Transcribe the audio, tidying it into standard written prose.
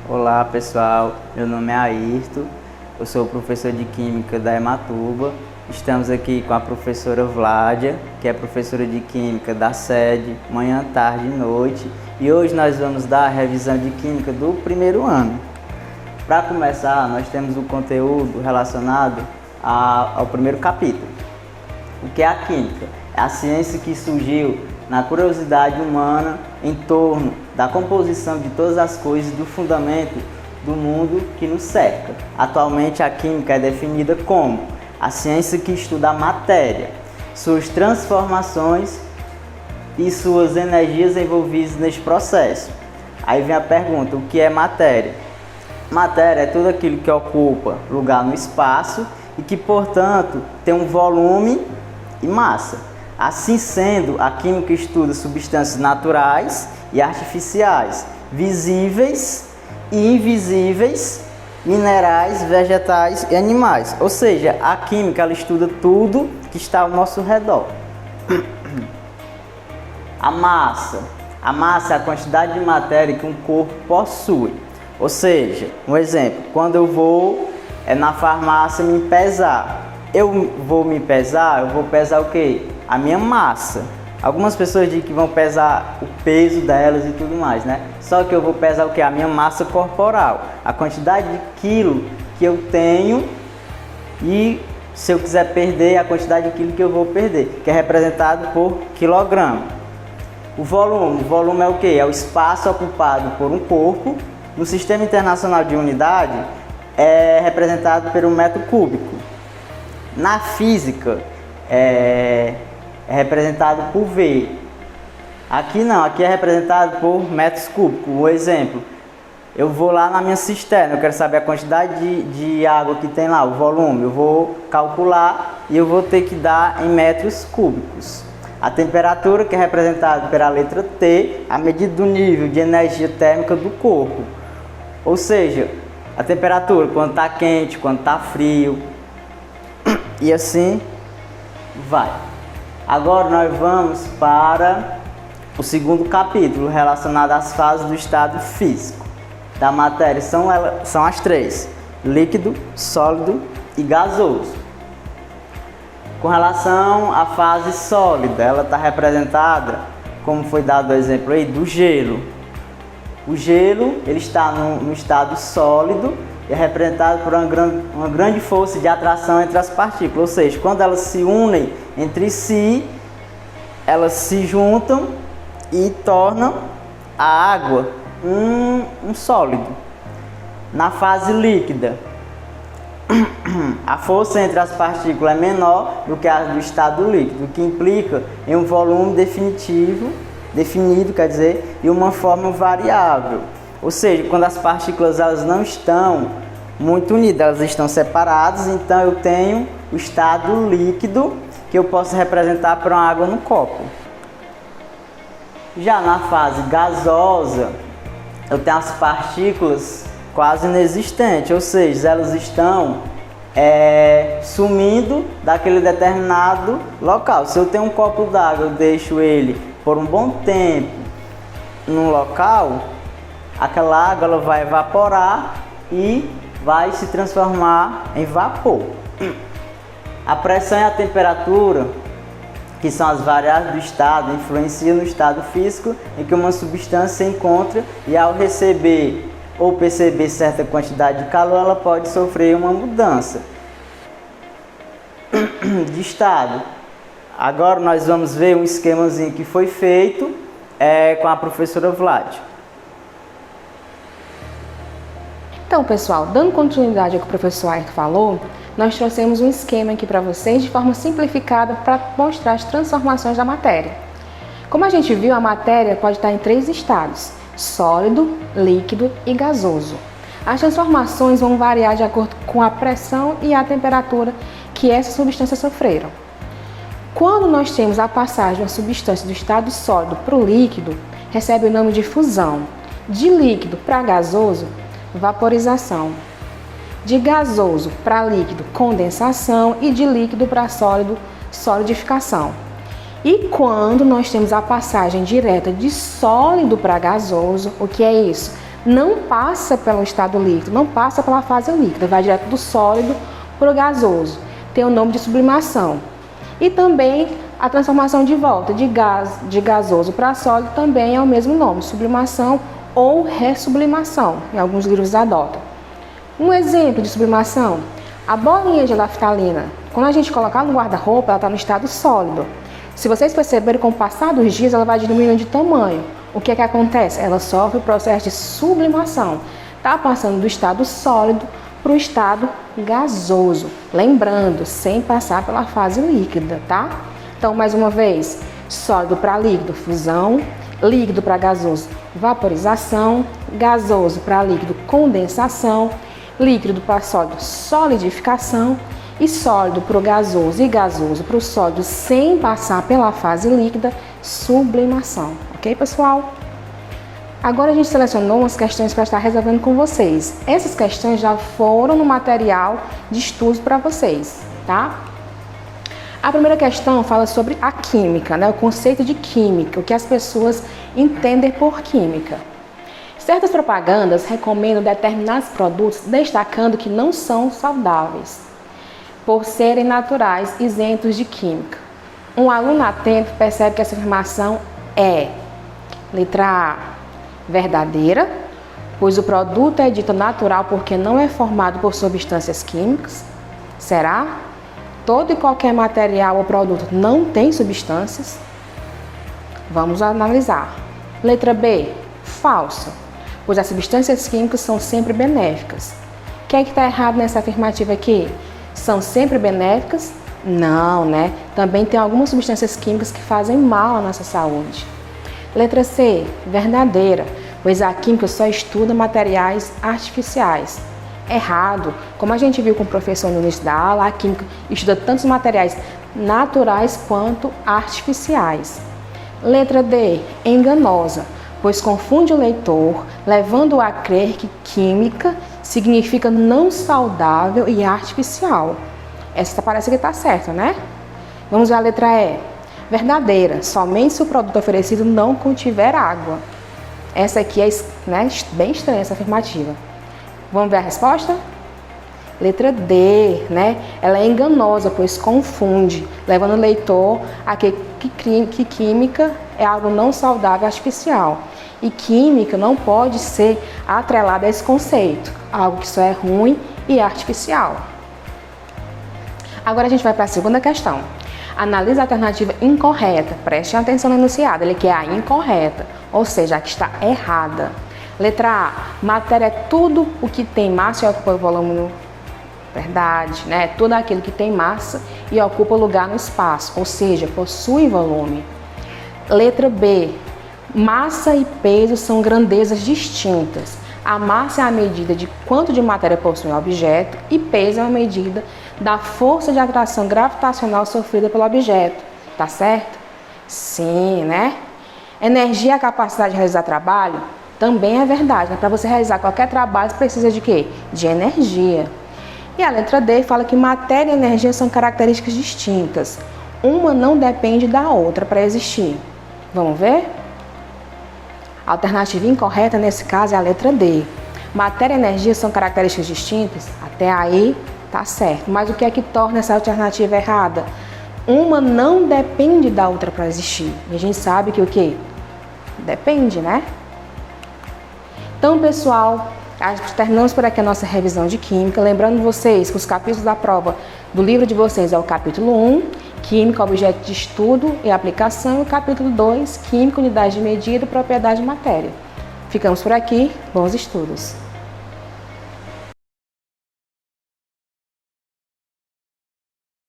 Olá pessoal, meu nome é Ayrton, eu sou professor de Química da Ematuba. Estamos aqui com a professora Vládia, que é professora de Química da sede, manhã, tarde e noite. E hoje nós vamos dar a revisão de Química do primeiro ano. Para começar, nós temos o conteúdo relacionado ao primeiro capítulo. O que é a Química? É a ciência que surgiu na curiosidade humana em torno da composição de todas as coisas, do fundamento do mundo que nos cerca. Atualmente a Química é definida como a ciência que estuda a matéria, suas transformações e suas energias envolvidas neste processo. Aí vem a pergunta, o que é matéria? Matéria é tudo aquilo que ocupa lugar no espaço e que, portanto, tem um volume e massa. Assim sendo, a química estuda substâncias naturais e artificiais, visíveis e invisíveis, minerais, vegetais e animais. Ou seja, a química ela estuda tudo que está ao nosso redor. A massa é a quantidade de matéria que um corpo possui. Ou seja, um exemplo, quando eu vou na farmácia me pesar, eu vou pesar o quê? A minha massa. Algumas pessoas dizem que vão pesar o peso delas e tudo mais, né? Só que eu vou pesar o quê? A minha massa corporal, a quantidade de quilo que eu tenho e se eu quiser perder, a quantidade de quilo que eu vou perder, que é representado por quilograma. O volume é o quê? É o espaço ocupado por um corpo. No Sistema Internacional de Unidade é representado pelo metro cúbico. Na física é representado por V. Aqui não, aqui é representado por metros cúbicos. Um exemplo, eu vou lá na minha cisterna, eu quero saber a quantidade de água que tem lá, o volume. Eu vou calcular e eu vou ter que dar em metros cúbicos. A temperatura, que é representada pela letra T, a medida do nível de energia térmica do corpo. Ou seja, a temperatura, quando está quente, quando está frio. E assim vai. Agora nós vamos para o segundo capítulo, relacionado às fases do estado físico da matéria. São as três: líquido, sólido e gasoso. Com relação à fase sólida, ela está representada, como foi dado o exemplo aí, do gelo. O gelo ele está no estado sólido e é representado por uma grande força de atração entre as partículas. Ou seja, quando elas se unem entre si, elas se juntam e tornam a água um sólido. Na fase líquida, a força entre as partículas é menor do que a do estado líquido, o que implica em um volume definido, e uma forma variável. Ou seja, quando as partículas elas não estão muito unidas, elas estão separadas, então eu tenho o estado líquido, que eu posso representar por uma água no copo. Já na fase gasosa, eu tenho as partículas quase inexistentes, ou seja, elas estão sumindo daquele determinado local. Se eu tenho um copo d'água, eu deixo ele por um bom tempo num local, aquela água ela vai evaporar e vai se transformar em vapor. A pressão e a temperatura, que são as variáveis do estado, influenciam no estado físico em que uma substância se encontra, e ao receber ou perceber certa quantidade de calor, ela pode sofrer uma mudança de estado. Agora nós vamos ver um esquemazinho que foi feito com a professora Vládia. Então, pessoal, dando continuidade ao que o professor Ayrton falou, nós trouxemos um esquema aqui para vocês de forma simplificada para mostrar as transformações da matéria. Como a gente viu, a matéria pode estar em 3 estados: sólido, líquido e gasoso. As transformações vão variar de acordo com a pressão e a temperatura que essas substâncias sofreram. Quando nós temos a passagem de uma substância do estado sólido para o líquido, recebe o nome de fusão. De líquido para gasoso, vaporização. De gasoso para líquido, condensação. E de líquido para sólido, solidificação. E quando nós temos a passagem direta de sólido para gasoso, o que é isso? não passa pelo estado líquido, não passa pela fase líquida, vai direto do sólido para o gasoso. Tem o nome de sublimação. E também a transformação de volta de gasoso para sólido também é o mesmo nome, sublimação ou ressublimação. Em alguns livros adotam. Um exemplo de sublimação, a bolinha de naftalina. Quando a gente colocar no guarda-roupa, ela está no estado sólido. Se vocês perceberem, com o passar dos dias, ela vai diminuindo de tamanho. O que é que acontece? Ela sofre o processo de sublimação. Está passando do estado sólido para o estado gasoso. Lembrando, sem passar pela fase líquida, tá? Então, mais uma vez, sólido para líquido, fusão. Líquido para gasoso, vaporização. Gasoso para líquido, condensação. Líquido para sólido, solidificação. E sólido para o gasoso e gasoso para o sólido sem passar pela fase líquida, sublimação. Ok, pessoal? Agora a gente selecionou umas questões para estar resolvendo com vocês. Essas questões já foram no material de estudos para vocês, tá? A primeira questão fala sobre a química, né? O conceito de química, o que as pessoas entendem por química. Certas propagandas recomendam determinados produtos, destacando que não são saudáveis, por serem naturais, isentos de química. Um aluno atento percebe que essa afirmação é, letra A, verdadeira, pois o produto é dito natural porque não é formado por substâncias químicas. Será? Todo e qualquer material ou produto não tem substâncias? Vamos analisar. Letra B, falsa, pois as substâncias químicas são sempre benéficas. O que é que está errado nessa afirmativa aqui? São sempre benéficas? Não, né? Também tem algumas substâncias químicas que fazem mal à nossa saúde. Letra C, verdadeira, pois a química só estuda materiais artificiais. Errado. Como a gente viu com o professor no início da aula, a química estuda tanto os materiais naturais quanto artificiais. Letra D, enganosa, pois confunde o leitor, levando-o a crer que química significa não saudável e artificial. Essa parece que está certa, né? Vamos ver a letra E. Verdadeira, somente se o produto oferecido não contiver água. Essa aqui é, né, bem estranha, essa afirmativa. Vamos ver a resposta? Letra D, né? Ela é enganosa, pois confunde, levando o leitor a que química é algo não saudável e artificial. E química não pode ser atrelada a esse conceito, algo que só é ruim e artificial. Agora a gente vai para a segunda questão. Analise a alternativa incorreta. Preste atenção no enunciado, ele quer a incorreta, ou seja, a que está errada. Letra A, matéria é tudo o que tem massa e ocupa volume no... Verdade, né? Tudo aquilo que tem massa e ocupa lugar no espaço, ou seja, possui volume. Letra B, massa e peso são grandezas distintas. A massa é a medida de quanto de matéria possui um objeto e peso é a medida da força de atração gravitacional sofrida pelo objeto. Tá certo? Sim, né? Energia é a capacidade de realizar trabalho? Também é verdade, né? Para você realizar qualquer trabalho, você precisa de quê? De energia. E a letra D fala que matéria e energia são características distintas. Uma não depende da outra para existir. Vamos ver? A alternativa incorreta nesse caso é a letra D. Matéria e energia são características distintas? Até aí tá certo. Mas o que é que torna essa alternativa errada? Uma não depende da outra para existir. E a gente sabe que o quê? Depende, né? Então, pessoal, terminamos por aqui a nossa revisão de Química. Lembrando vocês que os capítulos da prova do livro de vocês é o capítulo 1, Química, objeto de estudo e aplicação, e o capítulo 2, Química, unidade de medida e propriedade de matéria. Ficamos por aqui. Bons estudos!